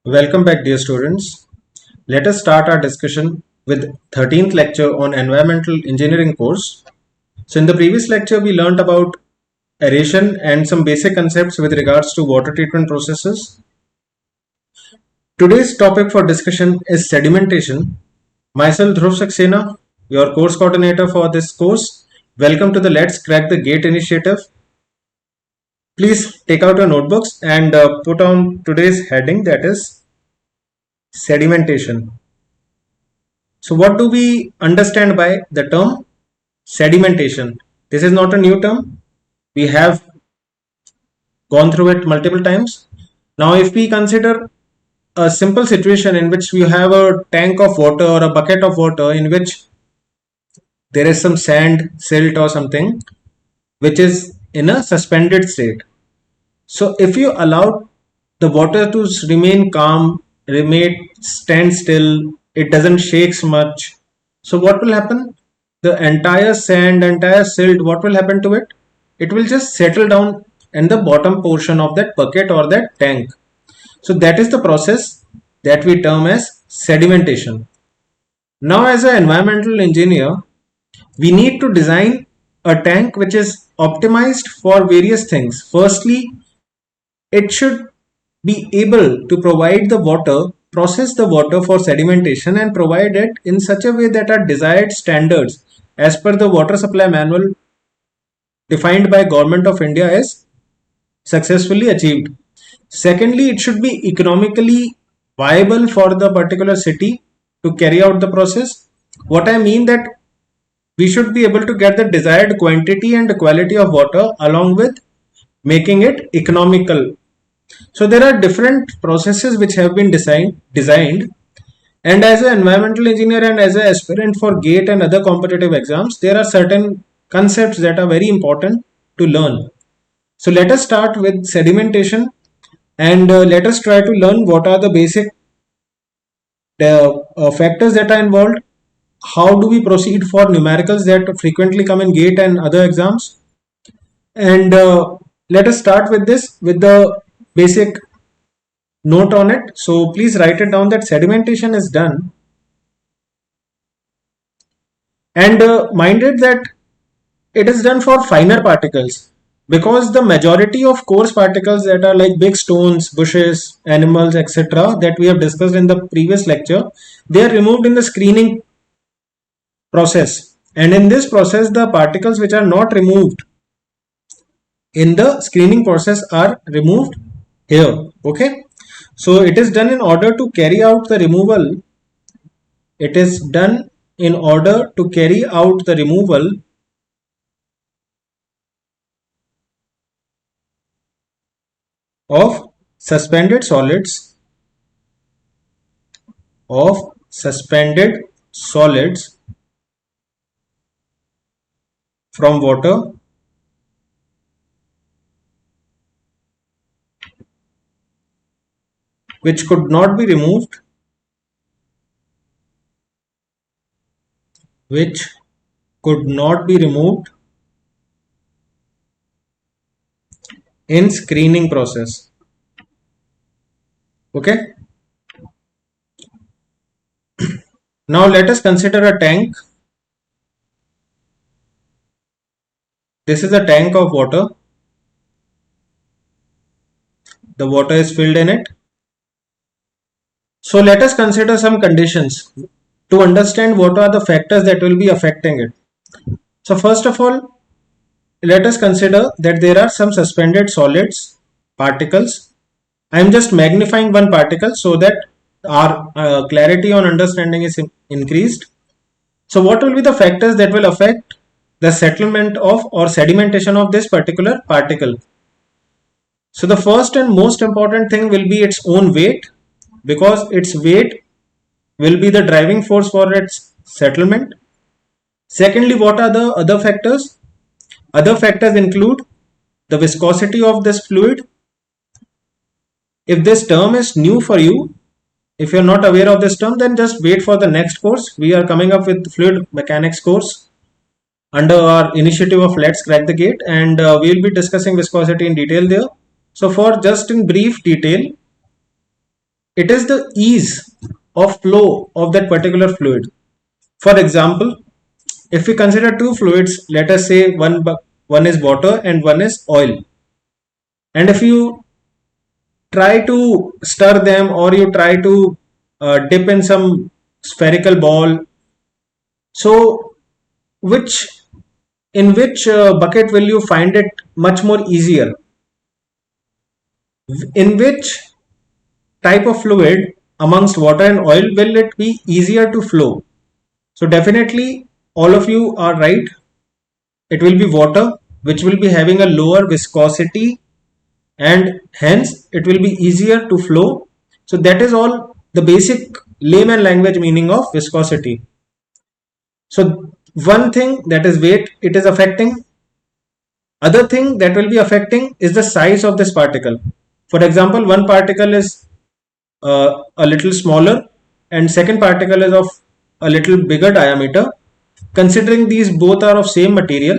Welcome back, dear students. Let us start our discussion with 13th lecture on environmental engineering course. So in the previous lecture, we learned about aeration and some basic concepts with regards to water treatment processes. Today's topic for discussion is sedimentation. Myself, Dhruv Saxena, your course coordinator for this course. Welcome to the Let's Crack the Gate initiative. Please take out your notebooks and put on today's heading, that is sedimentation. So what do we understand by the term sedimentation? This is not a new term. We have gone through it multiple times. Now if we consider a simple situation in which we have a tank of water or a bucket of water in which there is some sand, silt or something which is in a suspended state. So if you allow the water to remain calm, stand still, it doesn't shakes much. So what will happen? The entire sand, entire silt, what will happen to it? It will just settle down in the bottom portion of that bucket or that tank. So that is the process that we term as sedimentation. Now as an environmental engineer, we need to design a tank which is optimized for various things. Firstly, it should be able to provide the water, process the water for sedimentation and provide it in such a way that our desired standards as per the water supply manual defined by Government of India is successfully achieved. Secondly, it should be economically viable for the particular city to carry out the process. What I mean that we should be able to get the desired quantity and quality of water along with making it economical. So there are different processes which have been designed, and as an environmental engineer and as an aspirant for GATE and other competitive exams, there are certain concepts that are very important to learn. So let us start with sedimentation and let us try to learn what are the basic factors that are involved. How do we proceed for numericals that frequently come in GATE and other exams? And let us start with this with the basic note on it. So please write it down that sedimentation is done, and mind it that it is done for finer particles, because the majority of coarse particles that are like big stones, bushes, animals, etc., that we have discussed in the previous lecture, they are removed in the screening process, and in this process the particles which are not removed in the screening process are removed here. Okay, so it is done in order to carry out the removal. It is done in order to carry out the removal of suspended solids of suspended solids from water which could not be removed, which could not be removed in screening process. Okay, now let us consider a tank. This is a tank of water. The water is filled in it. So let us consider some conditions to understand what are the factors that will be affecting it. So first of all, let us consider that there are some suspended solids, particles. I am just magnifying one particle so that our clarity on understanding is increased. So what will be the factors that will affect the settlement of or sedimentation of this particular particle? So the first and most important thing will be its own weight, because its weight will be the driving force for its settlement. Secondly, what are the other factors? Other factors include the viscosity of this fluid. If this term is new for you, if you're not aware of this term, then just wait for the next course. We are coming up with fluid mechanics course under our initiative of Let's Crack the Gate, and we will be discussing viscosity in detail there. So for just in brief detail, it is the ease of flow of that particular fluid. For example, if we consider two fluids, let us say one is water and one is oil, and if you try to stir them, or you try to dip in some spherical ball, so which in which bucket will you find it much more easier? In which type of fluid amongst water and oil will it be easier to flow? So definitely all of you are right. It will be water, which will be having a lower viscosity, and hence it will be easier to flow. So that is all the basic layman language meaning of viscosity. So one thing, that is weight, it is affecting. Other thing that will be affecting is the size of this particle. For example, one particle is a little smaller and second particle is of a little bigger diameter. Considering these both are of same material,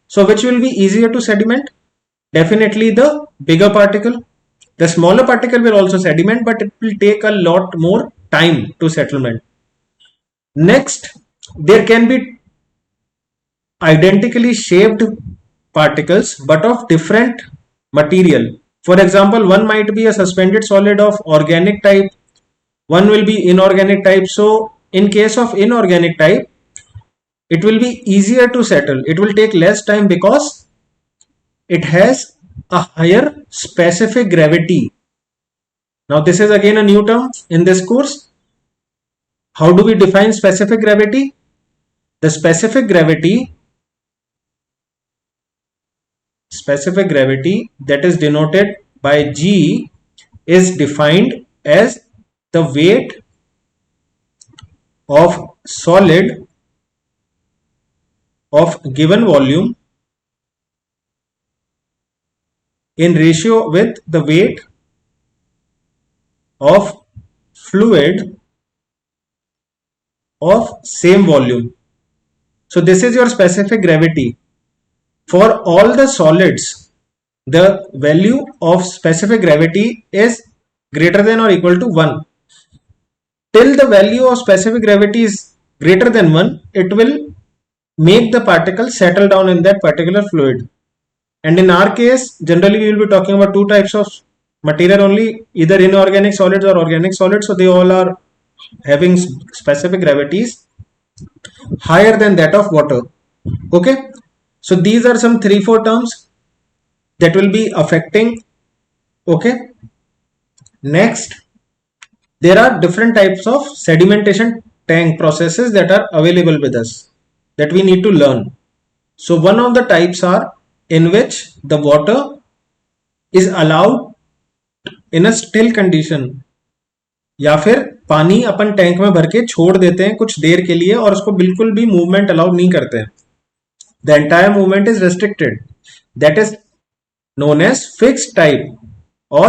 so which will be easier to sediment? Definitely the bigger particle. The smaller particle will also sediment, but it will take a lot more time to settlement. Next, there can be identically shaped particles but of different material. For example, one might be a suspended solid of organic type, one will be inorganic type. So in case of inorganic type, it will be easier to settle. It will take less time because it has a higher specific gravity. Now this is again a new term in this course. How do we define specific gravity? The specific gravity that is denoted by G is defined as the weight of solid of given volume in ratio with the weight of fluid of same volume. So this is your specific gravity. For all the solids, the value of specific gravity is greater than or equal to 1. Till the value of specific gravity is greater than 1, it will make the particle settle down in that particular fluid. And in our case, generally we will be talking about two types of material only, either inorganic solids or organic solids. So they all are having specific gravities higher than that of water. Okay, so these are some 3-4 terms that will be affecting. Okay, next, there are different types of sedimentation tank processes that are available with us that we need to learn. So one of the types are in which the water is allowed in a still condition, या फिर पानी अपन tank में भर के छोड़ देते हैं कुछ देर के लिए और उसको बिल्कुल भी मूवमेंट अलाउ नहीं करते हैं. The entire movement is restricted. That is known as fixed type or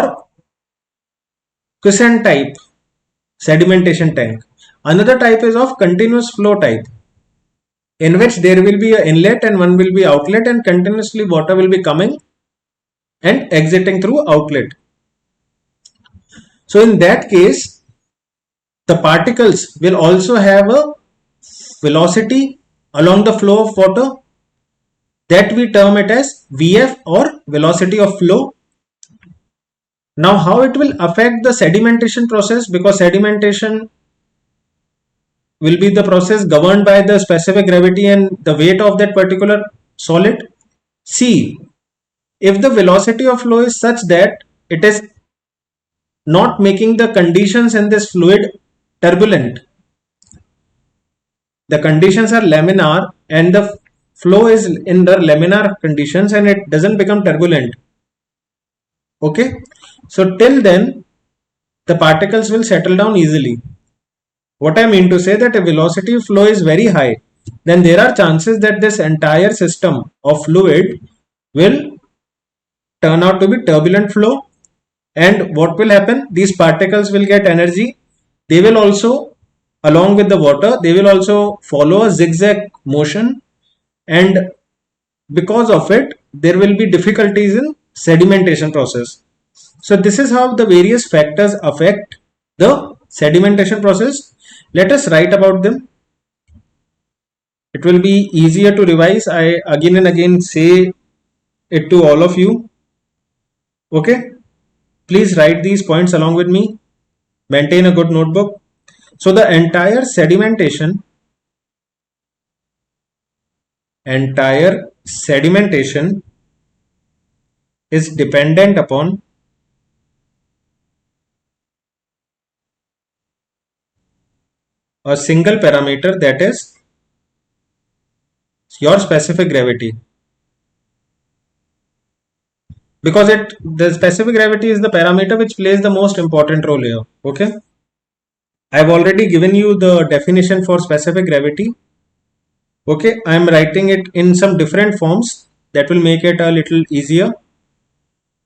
quiescent type sedimentation tank. Another type is of continuous flow type, in which there will be an inlet and one will be outlet, and continuously water will be coming and exiting through outlet. So in that case, the particles will also have a velocity along the flow of water, that we term it as VF or velocity of flow. Now how it will affect the sedimentation process, because sedimentation will be the process governed by the specific gravity and the weight of that particular solid. See, if the velocity of flow is such that it is not making the conditions in this fluid turbulent, the conditions are laminar and the flow is in the laminar conditions and it doesn't become turbulent. Okay, so till then the particles will settle down easily. What I mean to say, that if velocity of flow is very high, then there are chances that this entire system of fluid will turn out to be turbulent flow. And what will happen? These particles will get energy. They will also, along with the water, they will also follow a zigzag motion, and because of it there will be difficulties in sedimentation process. So this is how the various factors affect the sedimentation process. Let us write about them. It will be easier to revise. I again and again say it to all of you. Okay, please write these points along with me. Maintain a good notebook. So the entire sedimentation is dependent upon a single parameter, that is your specific gravity, because the specific gravity is the parameter which plays the most important role here. Okay, I've already given you the definition for specific gravity. Okay, I'm writing it in some different forms that will make it a little easier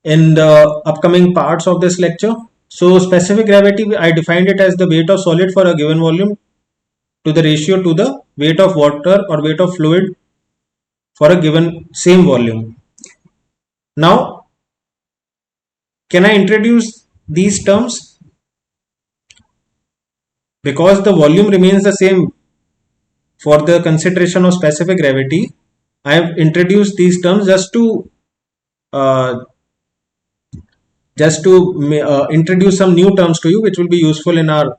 in the upcoming parts of this lecture. So specific gravity, I defined it as the weight of solid for a given volume to the ratio to the weight of water or weight of fluid for a given same volume. Now, can I introduce these terms? Because the volume remains the same for the consideration of specific gravity, I have introduced these terms uh, just to introduce some new terms to you, which will be useful in our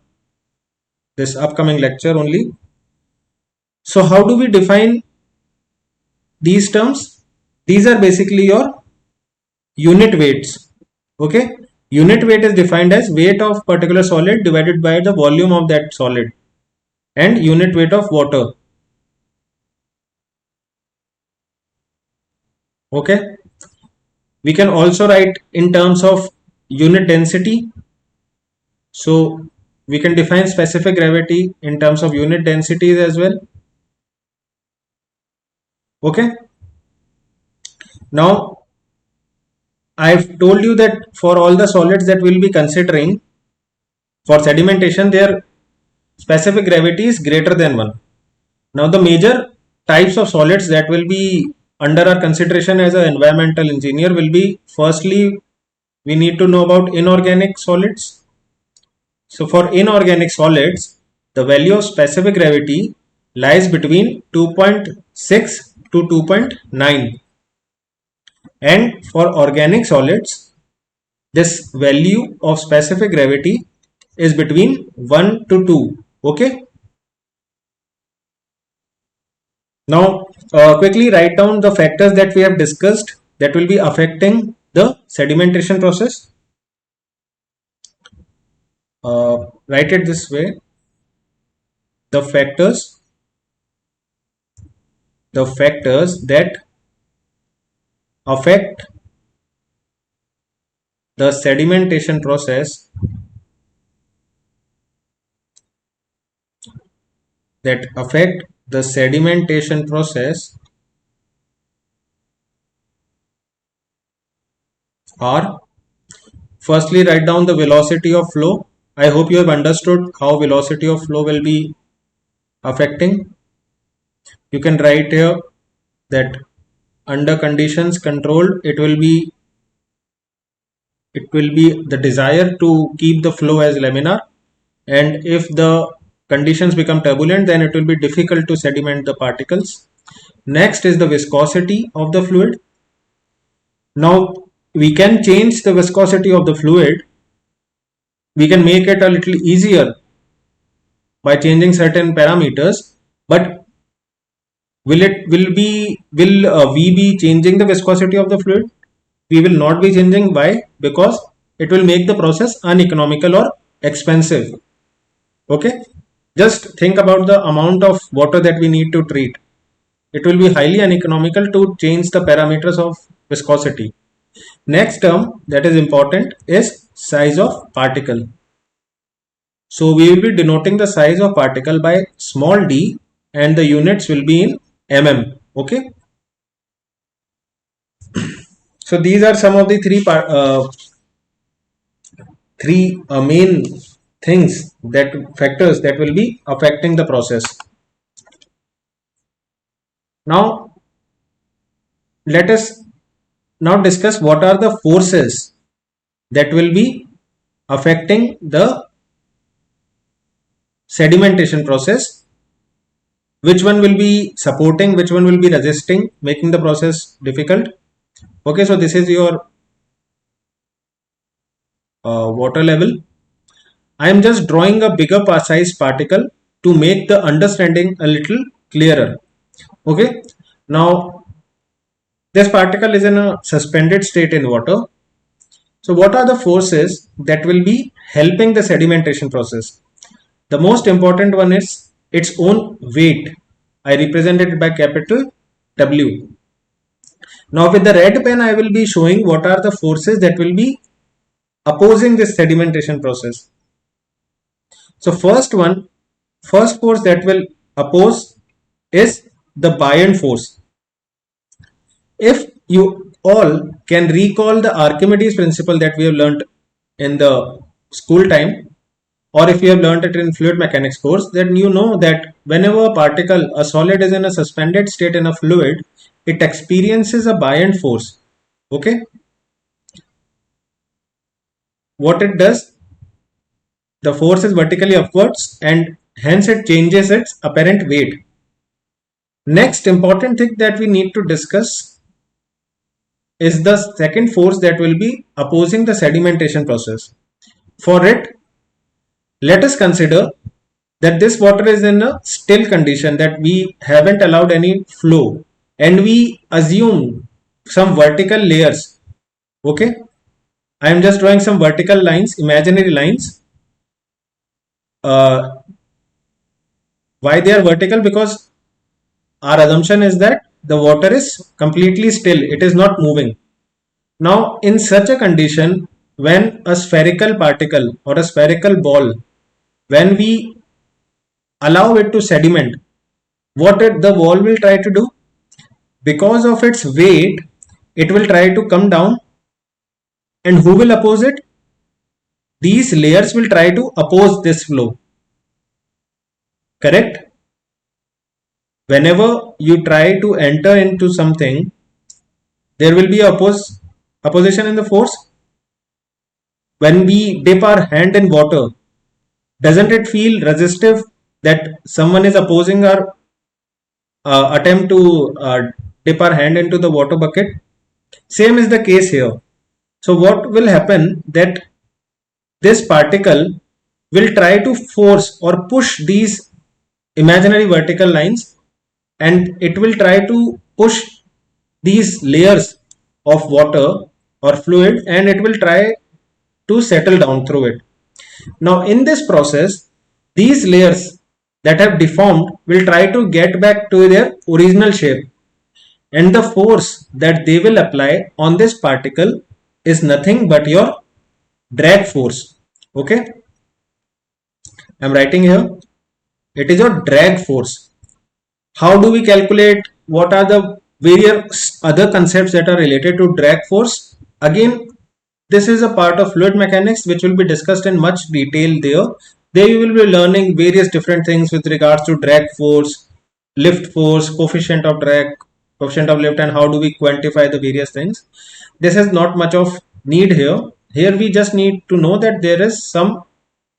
this upcoming lecture only. So how do we define these terms? These are basically your unit weights. Okay, unit weight is defined as weight of particular solid divided by the volume of that solid, and unit weight of water. Okay, we can also write in terms of unit density. So we can define specific gravity in terms of unit densities as well. Okay, now I've told you that for all the solids that we'll be considering for sedimentation, their specific gravity is greater than 1. Now the major types of solids that will be under our consideration as an environmental engineer will be, firstly, we need to know about inorganic solids. So for inorganic solids, the value of specific gravity lies between 2.6 to 2.9, and for organic solids, this value of specific gravity is between 1 to 2. Okay, now quickly write down the factors that we have discussed that will be affecting the sedimentation process. Write it this way: the factors that affect the sedimentation process, are, firstly, write down the velocity of flow. I hope you have understood how velocity of flow will be affecting. You can write here that under conditions controlled, it will be the desire to keep the flow as laminar, and if the conditions become turbulent, then it will be difficult to sediment the particles. Next is the viscosity of the fluid. Now we can change the viscosity of the fluid. We can make it a little easier by changing certain parameters, but will we be changing the viscosity of the fluid? We will not be changing. Why? Because it will make the process uneconomical or expensive. Okay, just think about the amount of water that we need to treat. It will be highly uneconomical to change the parameters of viscosity. Next term that is important is size of particle. So we will be denoting the size of particle by small d, and the units will be in mm. Okay, so these are some of the three main factors that will be affecting the process. Now let us now discuss what are the forces that will be affecting the sedimentation process, which one will be supporting, which one will be resisting, making the process difficult. Okay, so this is your water level. I am just drawing a bigger size particle to make the understanding a little clearer. Okay, now this particle is in a suspended state in water. So what are the forces that will be helping the sedimentation process? The most important one is its own weight. I represent it by capital W. Now with the red pen I will be showing what are the forces that will be opposing this sedimentation process. So first force that will oppose is the buoyant force. If you all can recall the Archimedes principle that we have learned in the school time, or if you have learned it in fluid mechanics course, then you know that whenever a particle, a solid is in a suspended state in a fluid, it experiences a buoyant force. Okay, what it does, the force is vertically upwards and hence it changes its apparent weight. Next important thing that we need to discuss is the second force that will be opposing the sedimentation process. For it, let us consider that this water is in a still condition, that we haven't allowed any flow, and we assume some vertical layers. Okay, I am just drawing some vertical lines, imaginary lines. Why they are vertical? Because our assumption is that the water is completely still, it is not moving. Now in such a condition, when a spherical particle or a spherical ball, when we allow it to sediment, what the wall will try to do, because of its weight, it will try to come down, and who will oppose it? These layers will try to oppose this flow. Correct? Whenever you try to enter into something, there will be opposition in the force. When we dip our hand in water, doesn't it feel resistive that someone is opposing our attempt to dip our hand into the water bucket? Same is the case here. So what will happen, that this particle will try to force or push these imaginary vertical lines, and it will try to push these layers of water or fluid, and it will try to settle down through it. Now in this process, these layers that have deformed will try to get back to their original shape, and the force that they will apply on this particle is nothing but your drag force. Okay, I'm writing here, it is your drag force. How do we calculate? What are the various other concepts that are related to drag force? Again, this is a part of fluid mechanics which will be discussed in much detail there. There you will be learning various different things with regards to drag force, lift force, coefficient of drag, coefficient of lift, and how do we quantify the various things. This is not much of need here. Here we just need to know that there is some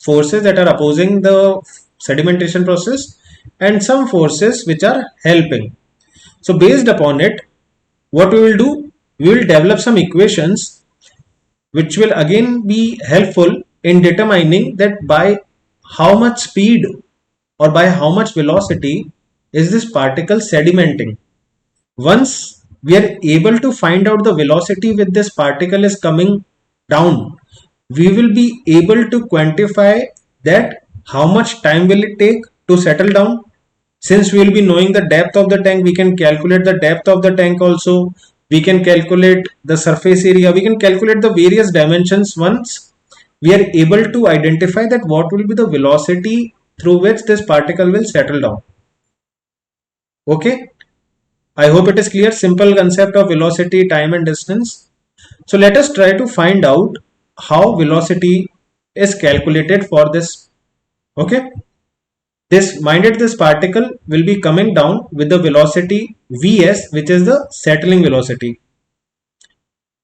forces that are opposing the sedimentation process and some forces which are helping. So based upon it, what we will do, we will develop some equations which will again be helpful in determining that by how much speed or by how much velocity is this particle sedimenting. Once we are able to find out the velocity with this particle is coming down, we will be able to quantify that how much time will it take to settle down. Since we will be knowing the depth of the tank, we can calculate the depth of the tank also. We can calculate the surface area. We can calculate the various dimensions once we are able to identify that what will be the velocity through which this particle will settle down. Okay, I hope it is clear. Simple concept of velocity, time and distance. So let us try to find out how velocity is calculated for this. Okay, this particle will be coming down with the velocity Vs, which is the settling velocity.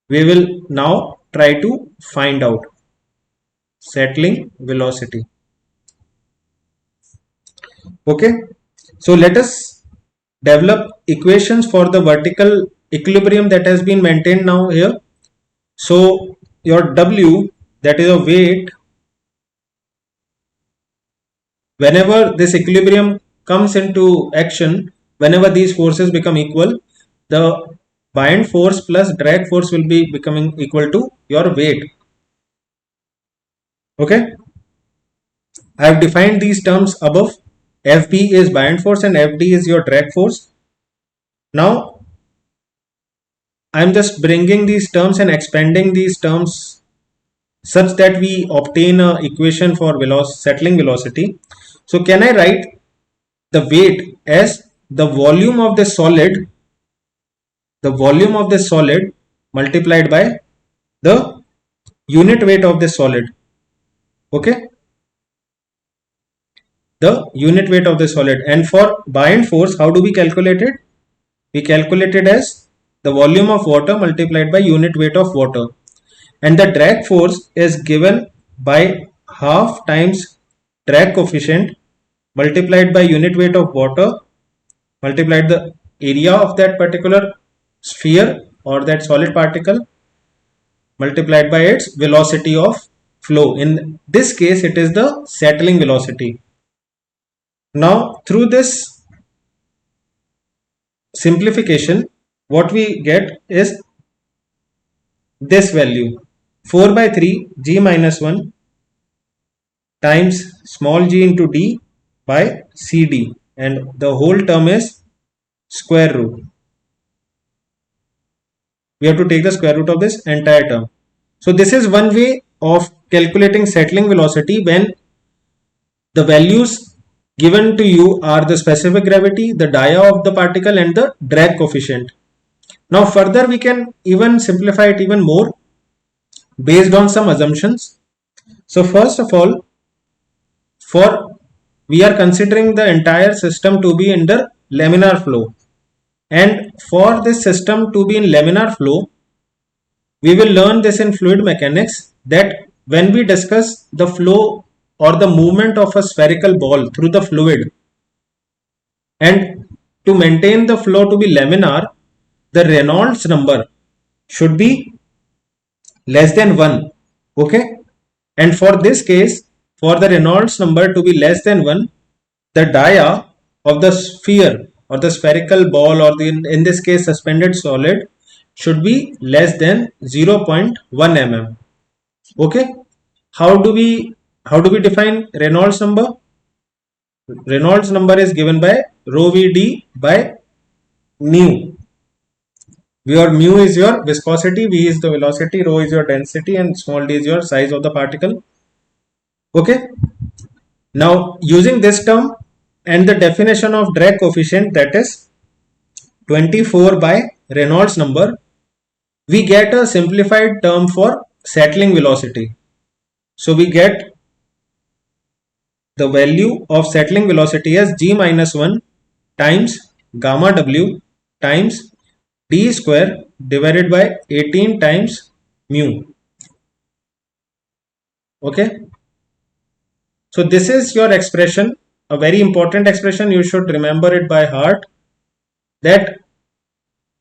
We will now try to find out settling velocity. Okay, so let us develop equations for the vertical equilibrium that has been maintained now here. So your W, that is a weight, whenever this equilibrium comes into action, whenever these forces become equal, the bind force plus drag force will be becoming equal to your weight. Okay, I have defined these terms above. Fb is bind force and Fd is your drag force. Now I am just bringing these terms and expanding these terms such that we obtain a equation for settling velocity. So can I write the weight as the volume of the solid multiplied by the unit weight of the solid. Okay, the unit weight of the solid. And for bind force, how do we calculate it? We calculate it as the volume of water multiplied by unit weight of water. And the drag force is given by half times drag coefficient multiplied by unit weight of water multiplied the area of that particular sphere or that solid particle multiplied by its velocity of flow. In this case, it is the settling velocity. Now, through this simplification, what we get is this value 4 by 3 g minus 1 times small g into d by cd, and the whole term is square root. We have to take the square root of this entire term. So this is one way of calculating settling velocity when the values given to you are the specific gravity, the dia of the particle and the drag coefficient. Now further we can even simplify it even more based on some assumptions. So first of all, for we are considering the entire system to be under laminar flow, and for this system to be in laminar flow, we will learn this in fluid mechanics that when we discuss the flow or the movement of a spherical ball through the fluid, and to maintain the flow to be laminar, the Reynolds number should be less than 1. Okay, and for this case, for the Reynolds number to be less than 1, the dia of the sphere or the spherical ball, or in this case suspended solid, should be less than 0.1 mm. Okay, how do we define Reynolds number? Reynolds number is given by rho vd by mu. Your mu is your viscosity, v is the velocity, rho is your density, and small d is your size of the particle. Okay, now using this term and the definition of drag coefficient, that is 24 by Reynolds number, we get a simplified term for settling velocity. So we get the value of settling velocity as g minus 1 times gamma w times d square divided by 18 times mu. Okay, so this is your expression, a very important expression. You should remember it by heart, that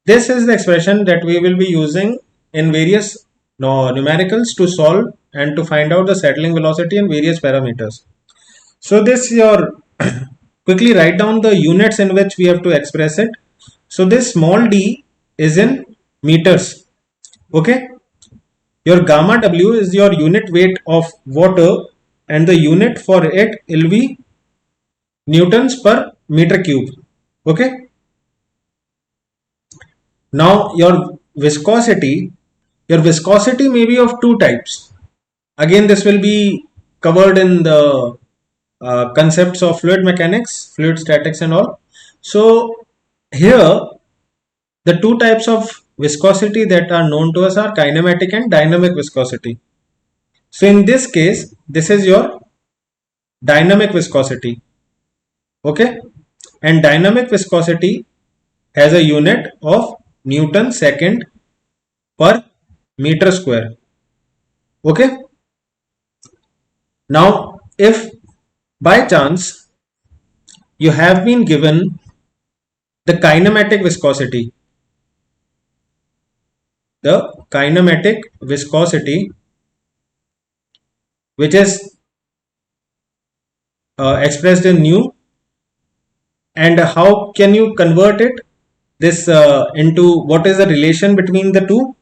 this is the expression that we will be using in various numericals to solve and to find out the settling velocity and various parameters. So this your quickly write down the units in which we have to express it. So this small d is in meters. Okay, your gamma w is your unit weight of water, and the unit for it will be newtons per meter cube. Okay, now your viscosity may be of two types. Again, this will be covered in the concepts of fluid mechanics, fluid statics and all. So here the two types of viscosity that are known to us are kinematic and dynamic viscosity. So in this case, this is your dynamic viscosity. Okay, and dynamic viscosity has a unit of Newton second per meter square. Okay, now if by chance you have been given the kinematic viscosity. The kinematic viscosity, which is expressed in nu, and how can you convert it this into what is the relation between the two?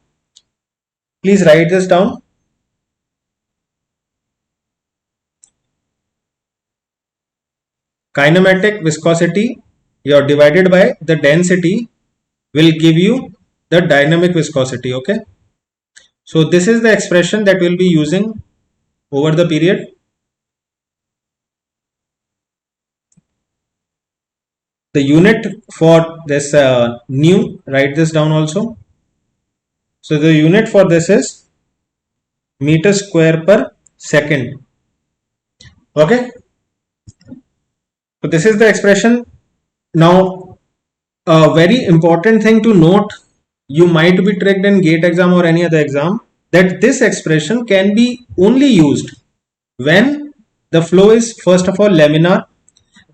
Please write this down. Kinematic viscosity, you're divided by the density, will give you the dynamic viscosity. Okay, so this is the expression that we'll be using over the period. The unit for this nu, write this down also. So the unit for this is meter square per second. Okay, so this is the expression. Now a very important thing to note, you might be tricked in GATE exam or any other exam, that this expression can be only used when the flow is first of all laminar,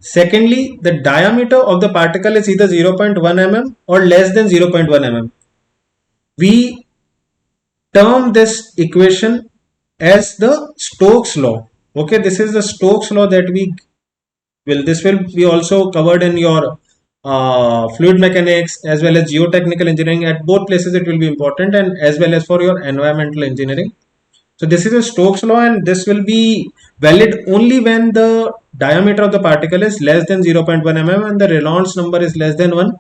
secondly the diameter of the particle is either 0.1 mm or less than 0.1 mm. We term this equation as the Stokes law. Okay, this is the Stokes law that this will be also covered in your fluid mechanics as well as geotechnical engineering. At both places it will be important, and as well as for your environmental engineering. So this is a Stokes law, and this will be valid only when the diameter of the particle is less than 0.1 mm and the Reynolds number is less than 1.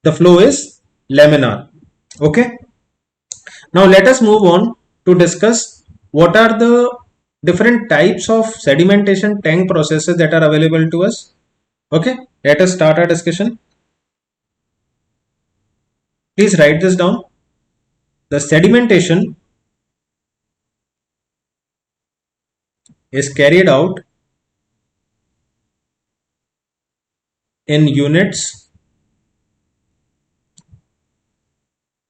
The flow is laminar. Okay. Now let us move on to discuss what are the different types of sedimentation tank processes that are available to us. Okay, let us start our discussion. Please write this down. The sedimentation is carried out in units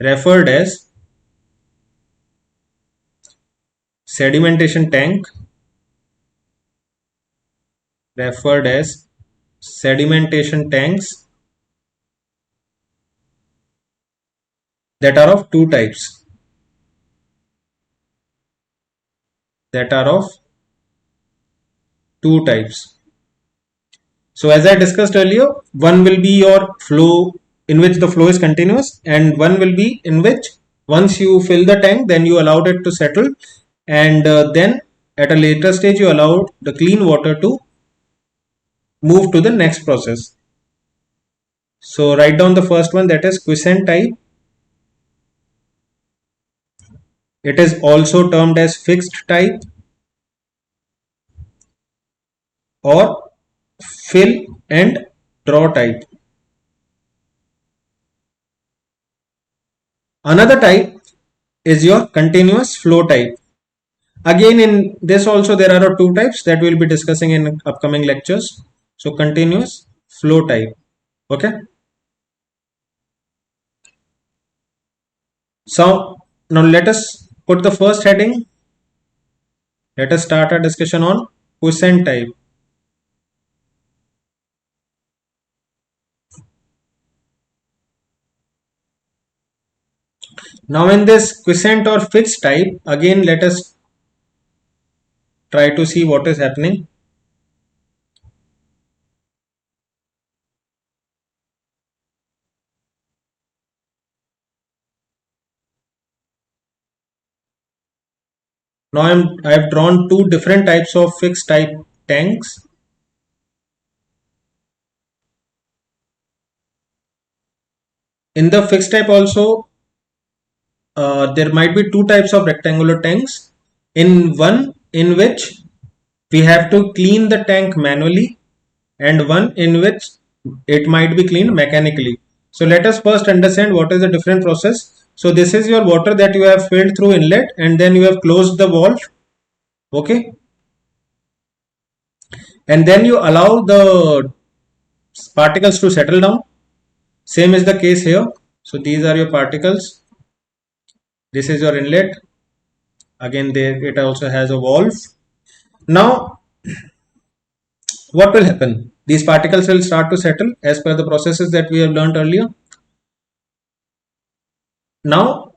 referred as sedimentation tank, referred as sedimentation tanks, that are of two types. That are of two types. So as I discussed earlier, one will be your flow in which the flow is continuous, and one will be in which once you fill the tank, then you allowed it to settle, and then at a later stage you allowed the clean water to move to the next process. So write down the first one, that is quiescent type. It is also termed as fixed type or fill and draw type. Another type is your continuous flow type. Again, in this also there are two types that we will be discussing in upcoming lectures. So continuous flow type. Okay. So now let us put the first heading. Let us start our discussion on quiescent type. Now in this quiescent or fixed type, again let us try to see what is happening. Now I have drawn two different types of fixed type tanks. In the fixed type also, there might be two types of rectangular tanks. In one in which we have to clean the tank manually, and one in which it might be cleaned mechanically. So let us first understand what is the different process. So this is your water that you have filled through inlet, and then you have closed the valve. Okay, and then you allow the particles to settle down. Same is the case here. So these are your particles. This is your inlet. Again, there it also has a valve. Now what will happen? these particles will start to settle as per the processes that we have learned earlier. Now,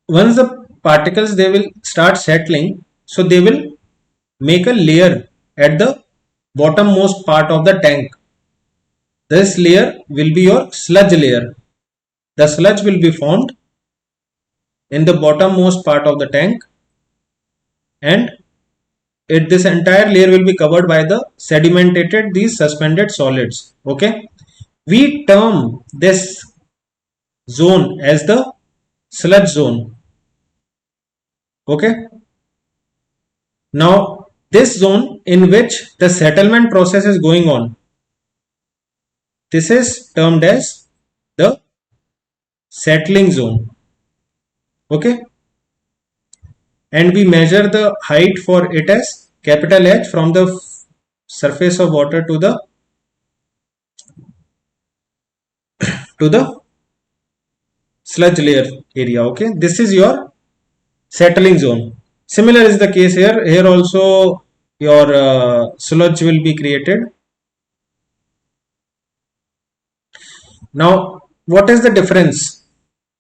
once the particles, they will start settling, so they will make a layer at the bottommost part of the tank. This layer will be your sludge layer. The sludge will be formed in the bottommost part of the tank, and this entire layer will be covered by the sedimentated, these suspended solids. Okay, we term this zone as the sludge zone. Okay, now this zone in which the settlement process is going on, this is termed as the settling zone. Okay, and we measure the height for it as capital H from the surface of water to the sludge layer area. Okay, this is your settling zone. Similar is the case here. Here also your sludge will be created. Now, what is the difference?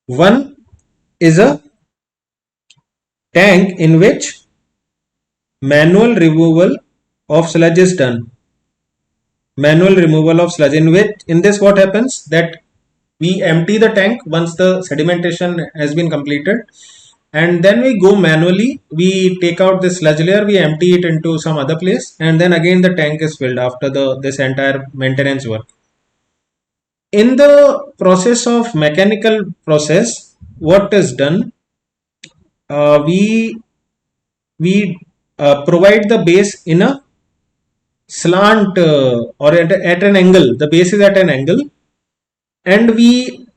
One is a tank in which manual removal of sludge is done. Manual removal of sludge, in this what happens, that we empty the tank once the sedimentation has been completed, and then we go manually, we take out this sludge layer, we empty it into some other place, and then again the tank is filled after this entire maintenance work. In the process of mechanical process, what is done, we provide the base in a slant or at an angle. The base is at an angle, and we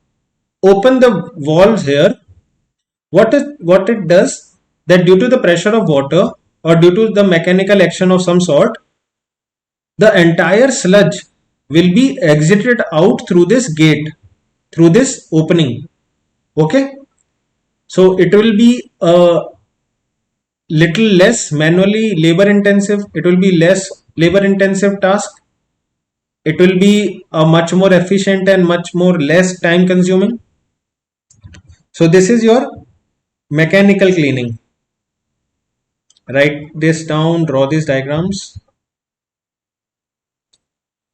open the valves here. What it does, that due to the pressure of water or due to the mechanical action of some sort, the entire sludge will be exited out through this gate, through this opening. Okay, so it will be a little less manually labor intensive, it will be less labor intensive task, it will be a much more efficient and much more less time consuming. So this is your mechanical cleaning. Write this down, draw these diagrams.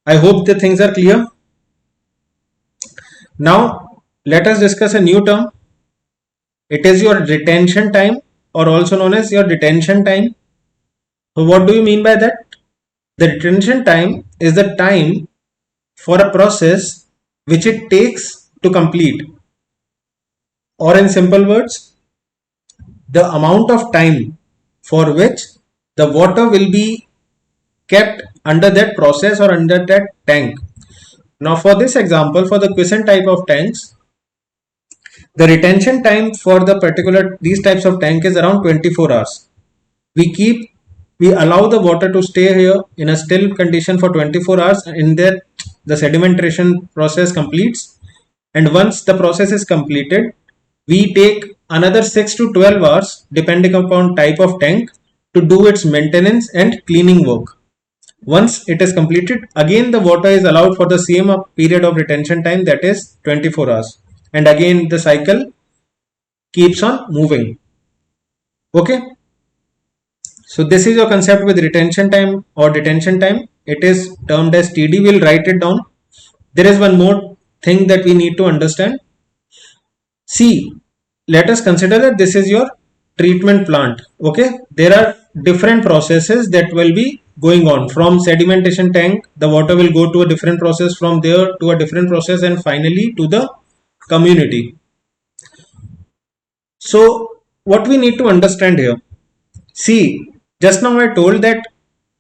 I hope the things are clear. Now let us discuss a new term. It is your retention time, or also known as your detention time. So what do you mean by that? The detention time is the time for a process which it takes to complete, or in simple words, the amount of time for which the water will be kept under that process or under that tank. Now for this example, for the quiescent type of tanks, the retention time for the particular these types of tank is around 24 hours. We allow the water to stay here in a still condition for 24 hours, and in that the sedimentation process completes, and once the process is completed, we take another 6 to 12 hours depending upon type of tank to do its maintenance and cleaning work. Once it is completed, again the water is allowed for the same period of retention time, that is 24 hours, and again the cycle keeps on moving. Okay, so this is your concept with retention time or detention time. It is termed as TD. We'll write it down. There is one more thing that we need to understand. See, let us consider that this is your treatment plant. Okay, there are different processes that will be going on. From sedimentation tank, the water will go to a different process, from there to a different process, and finally to the community. So what we need to understand here, see, just now I told that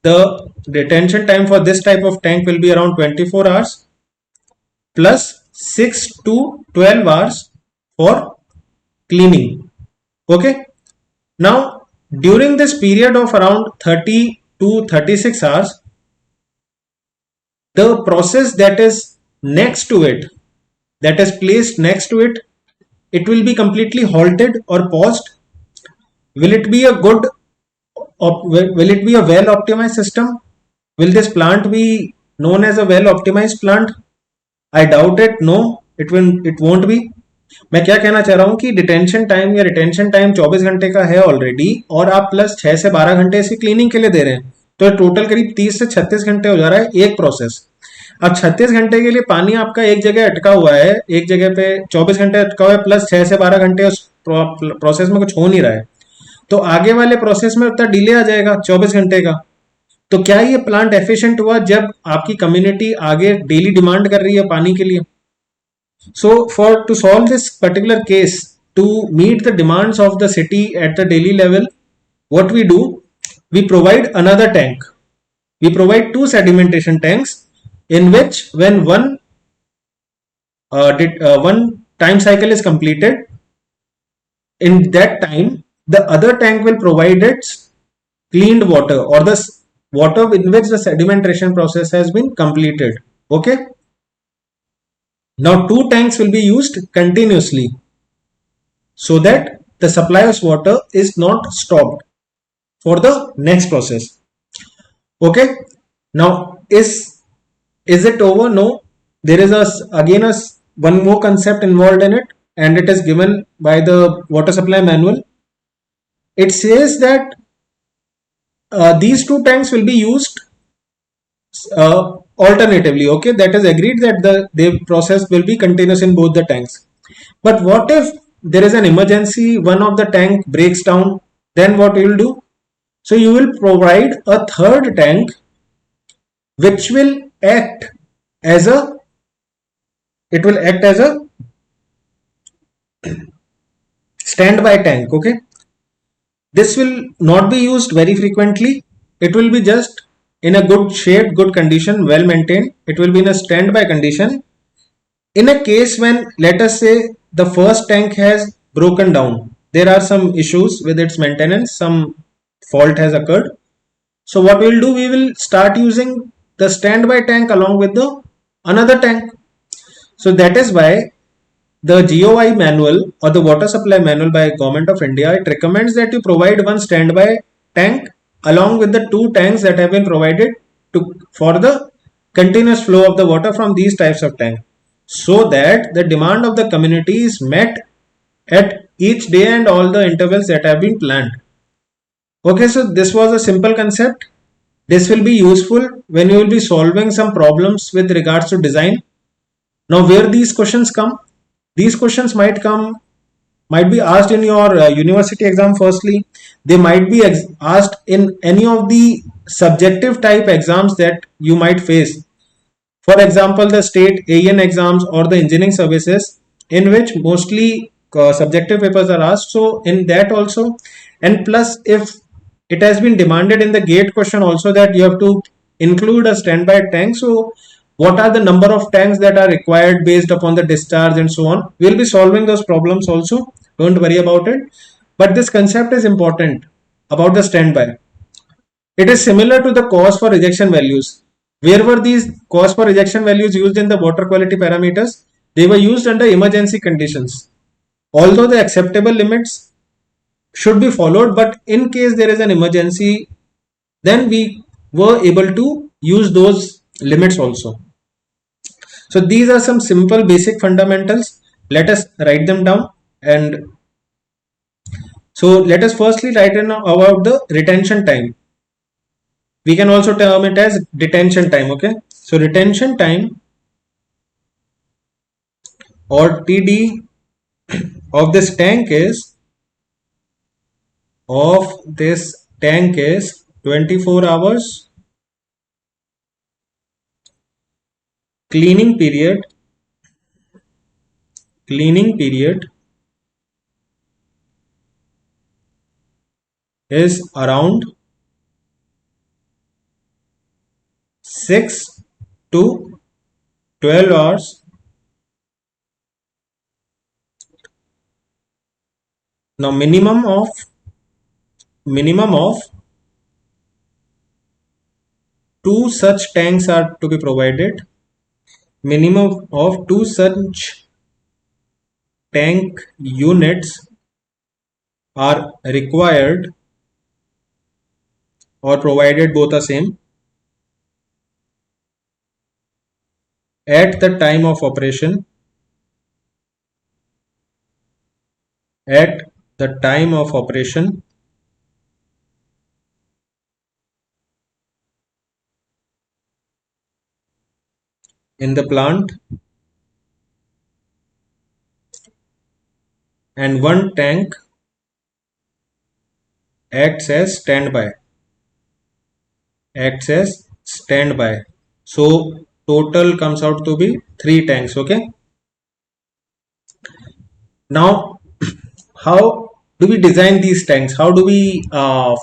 the detention time for this type of tank will be around 24 hours plus 6 to 12 hours for cleaning. Okay, now during this period of around 30 to 36 hours, the process that is next to it, that is placed next to it, it will be completely halted or paused. Will it be a well optimized system? Will this plant be known as a well optimized plant? I doubt it. No, it won't be. मैं क्या कहना चाह रहा हूँ कि detention time या retention time 24 घंटे का है ऑलरेडी, और आप प्लस 6 से 12 घंटे इसकी क्लीनिंग के लिए दे रहे हैं, तो टोटल करीब 30 से 36 घंटे हो जा रहा है एक प्रोसेस। अब 36 घंटे के लिए पानी आपका एक जगह अटका हुआ है, एक जगह पे 24 घंटे अटका हुआ है, प्लस 6 से 12 घंटे उस प्रोसेस में कुछ हो नहीं रहा है, तो आगे वाले प्रोसेस में उतना डिले आ जाएगा 24 घंटे का। तो क्या ये प्लांट एफिशिएंट हुआ जब आपकी कम्युनिटी आगे डेली डिमांड कर रही है पानी के लिए? So for to solve this particular case, to meet the demands of the city at the daily level, what we do, we provide another tank. We provide two sedimentation tanks in which when one time cycle is completed, in that time the other tank will provide its cleaned water or the water in which the sedimentation process has been completed. Okay. Now two tanks will be used continuously so that the supply of water is not stopped for the next process. Okay. Now is it over? No. There is again one more concept involved in it, and it is given by the water supply manual. It says that these two tanks will be used alternatively. Okay, that is agreed that the process will be continuous in both the tanks. But what if there is an emergency, one of the tank breaks down, then what you will do? So you will provide a third tank which will act as a standby tank. Okay, this will not be used very frequently. It will be just in a good shape, good condition, well maintained. It will be in a standby condition. In a case when, let us say, the first tank has broken down, there are some issues with its maintenance, some fault has occurred. So what we will do, we will start using the standby tank along with the another tank. So that is why the GOI manual or the water supply manual by Government of India, it recommends that you provide one standby tank along with the two tanks that have been provided for the continuous flow of the water from these types of tanks, so that the demand of the community is met at each day and all the intervals that have been planned. Okay, so this was a simple concept. This will be useful when you will be solving some problems with regards to design. Now where these questions come? These questions might be asked in your university exam. Firstly, they might be asked in any of the subjective type exams that you might face. For example, the state AEN exams or the engineering services, in which mostly subjective papers are asked. So in that also, and plus if it has been demanded in the gate question also that you have to include a standby tank. So what are the number of tanks that are required based upon the discharge and so on? We'll be solving those problems also. Don't worry about it. But this concept is important about the standby. It is similar to the cause for rejection values. Where were these cause for rejection values used in the water quality parameters? They were used under emergency conditions. Although the acceptable limits should be followed, but in case there is an emergency, then we were able to use those limits also. So these are some simple basic fundamentals. Let us write them down. And so let us firstly write in about the retention time. We can also term it as detention time. Okay, so retention time or TD of this tank is 24 hours. Cleaning period is around 6 to 12 hours. Now minimum of 2 such tanks are to be provided. Minimum of 2 such tank units are required or provided, both are same. at the time of operation, at the time of operation in the plant, and one tank acts as standby, acts as standby. So total comes out to be 3 tanks. Okay. Now, how do we design these tanks? How do we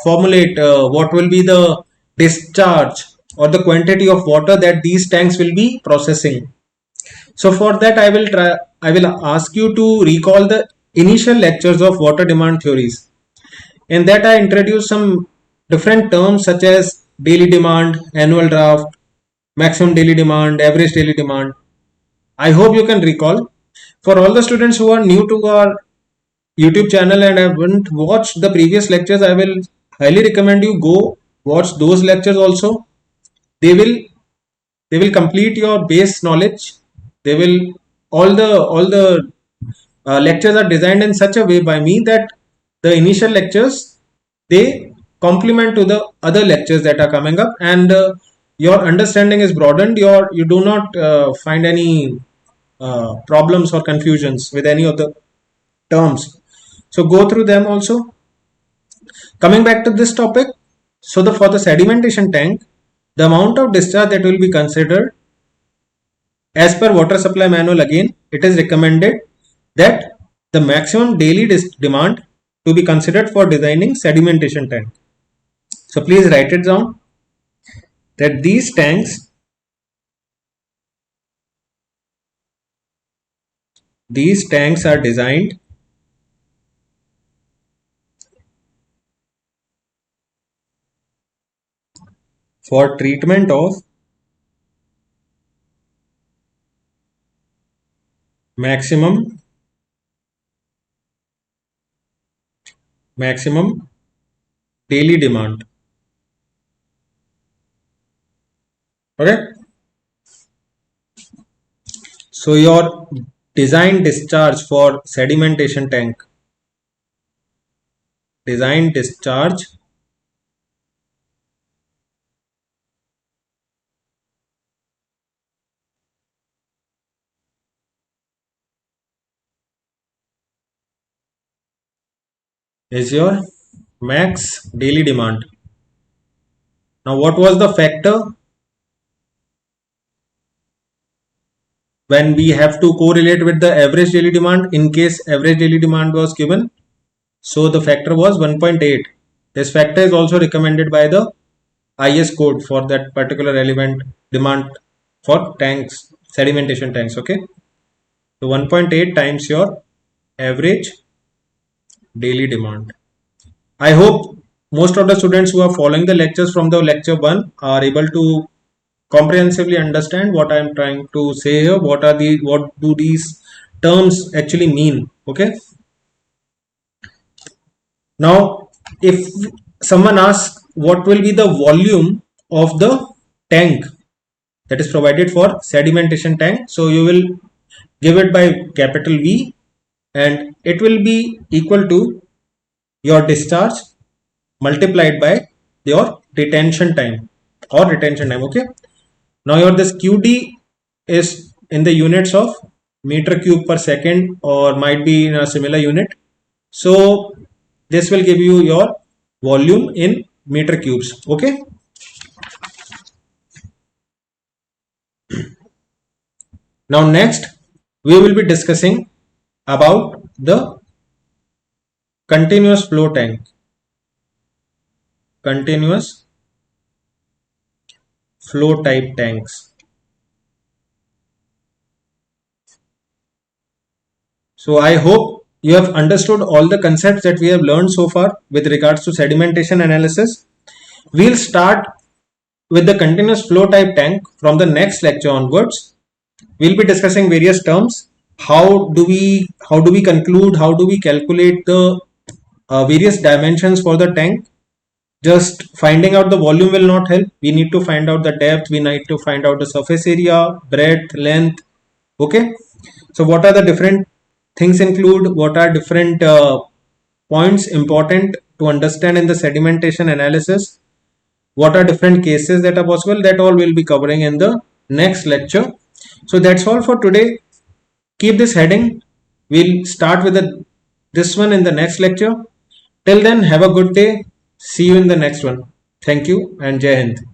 formulate what will be the discharge or the quantity of water that these tanks will be processing? So for that, I will ask you to recall the initial lectures of water demand theories. In that, I introduced some different terms such as daily demand, annual draft, maximum daily demand, average daily demand. I hope you can recall. For all the students who are new to our YouTube channel and haven't watched the previous lectures, I will highly recommend you go watch those lectures also. They will they will complete your base knowledge. They will all the lectures are designed in such a way by me that the initial lectures they complement to the other lectures that are coming up, and your understanding is broadened. You do not find any problems or confusions with any of the terms. So go through them also. Coming back to this topic, so for the sedimentation tank, the amount of discharge that will be considered as per water supply manual, again, it is recommended that the maximum daily demand to be considered for designing sedimentation tank. So please write it down that these tanks are designed for treatment of maximum daily demand. Okay. So your design discharge for sedimentation tank, design discharge is your max daily demand. Now what was the factor when we have to correlate with the average daily demand in case average daily demand was given? So the factor was 1.8. This factor is also recommended by the IS code for that particular element demand for tanks, sedimentation tanks. Okay. So 1.8 times your average daily demand. I hope most of the students who are following the lectures from the lecture 1 are able to comprehensively understand what I am trying to say here. What do these terms actually mean? Okay. Now, if someone asks what will be the volume of the tank that is provided for sedimentation tank, so you will give it by capital V, and it will be equal to your discharge multiplied by your retention time Okay. Now your this QD is in the units of meter cube per second, or might be in a similar unit. So this will give you your volume in meter cubes. Okay. Now next we will be discussing about the continuous flow tank. Continuous flow type tanks. So I hope you have understood all the concepts that we have learned so far with regards to sedimentation analysis. We'll start with the continuous flow type tank from the next lecture onwards. We'll be discussing various terms. How do we conclude? How do we calculate the various dimensions for the tank? Just finding out the volume will not help. We need to find out the depth, we need to find out the surface area, breadth, length. Okay, so what are the different things include, what are different points important to understand in the sedimentation analysis, what are different cases that are possible, that all we'll be covering in the next lecture. So that's all for today. Keep this heading. We'll start with this one in the next lecture. Till then, have a good day. See you in the next one. Thank you and Jai Hind.